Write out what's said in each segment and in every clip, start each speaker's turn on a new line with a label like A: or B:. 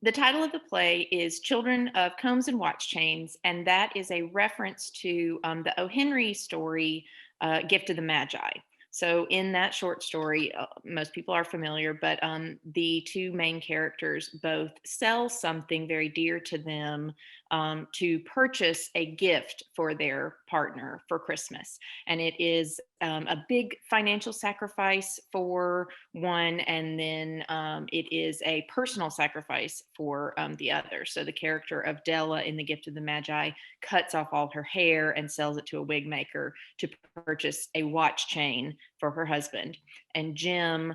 A: The title of the play is Children of Combs and Watch Chains, and that is a reference to the O. Henry story, Gift of the Magi. So, in that short story, most people are familiar, but the two main characters both sell something very dear to them to purchase a gift for their partner for Christmas. And it is a big financial sacrifice for one, and then it is a personal sacrifice for the other. So the character of Della in The Gift of the Magi cuts off all her hair and sells it to a wig maker to purchase a watch chain for her husband. And Jim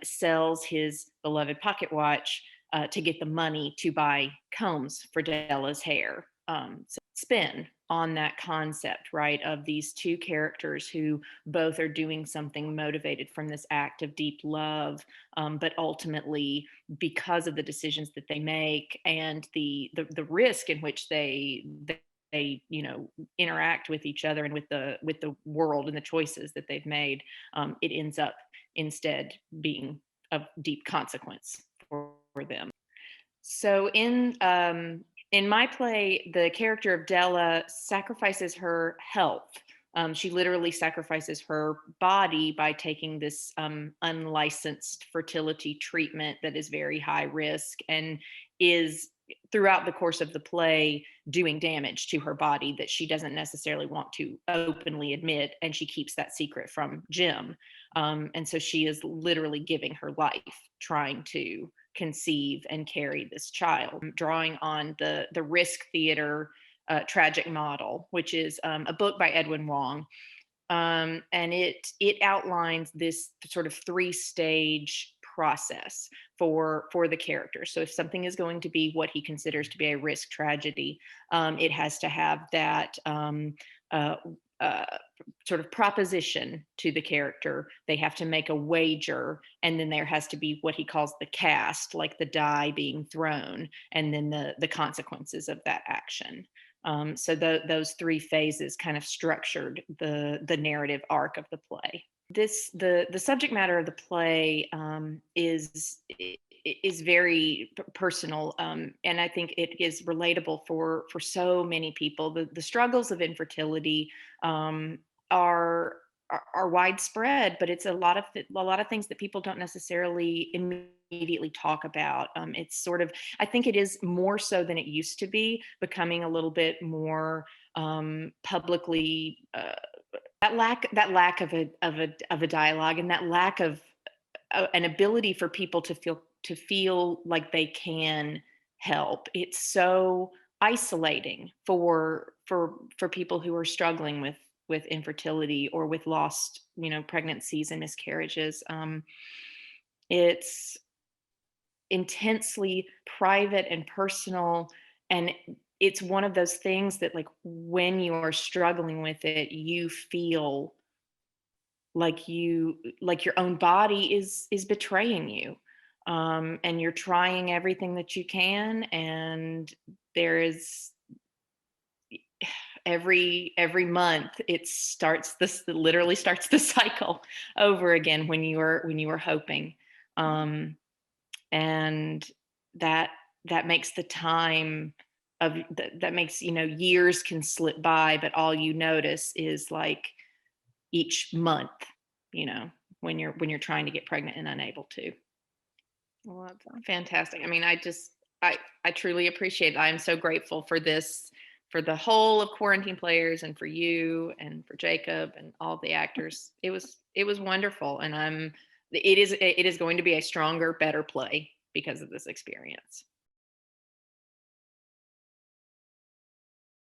A: sells his beloved pocket watch to get the money to buy combs for Della's hair. So spin on that concept, right, of these two characters who both are doing something motivated from this act of deep love, but ultimately, because of the decisions that they make and the risk in which they interact with each other and with the world and the choices that they've made, it ends up instead being of deep consequence for them. So in my play, the character of Della sacrifices her health. She literally sacrifices her body by taking this unlicensed fertility treatment that is very high risk and is throughout the course of the play doing damage to her body that she doesn't necessarily want to openly admit, and she keeps that secret from Jim. And so she is literally giving her life trying to conceive and carry this child, drawing on the risk theater tragic model, which is a book by Edwin Wong. And it outlines this sort of three-stage process for the character. So if something is going to be what he considers to be a risk tragedy, it has to have that sort of proposition to the character. They have to make a wager, and then there has to be what he calls the cast, like the die being thrown, and then the consequences of that action. So those three phases kind of structured the narrative arc of the play. The subject matter of the play is very personal, and I think it is relatable for so many people. The struggles of infertility are widespread, but it's a lot of things that people don't necessarily immediately talk about. It's sort of, I think it is more so than it used to be, becoming a little bit more publicly. That lack of a dialogue, and that lack of an ability for people to feel like they can help. It's so isolating for people who are struggling with infertility or with lost pregnancies and miscarriages. It's intensely private and personal, and it's one of those things that, like, when you are struggling with it, you feel like your own body is betraying you, and you're trying everything that you can, and there is every month it literally starts the cycle over again when you were hoping, and that makes the time of that makes years can slip by, but all you notice is like each month, when you're trying to get pregnant and unable to. Well, that's fantastic. I mean, I truly appreciate it. I'm so grateful for this, for the whole of Quarantine Players, and for you and for Jacob and all the actors. It was wonderful, and it is going to be a stronger, better play because of this experience.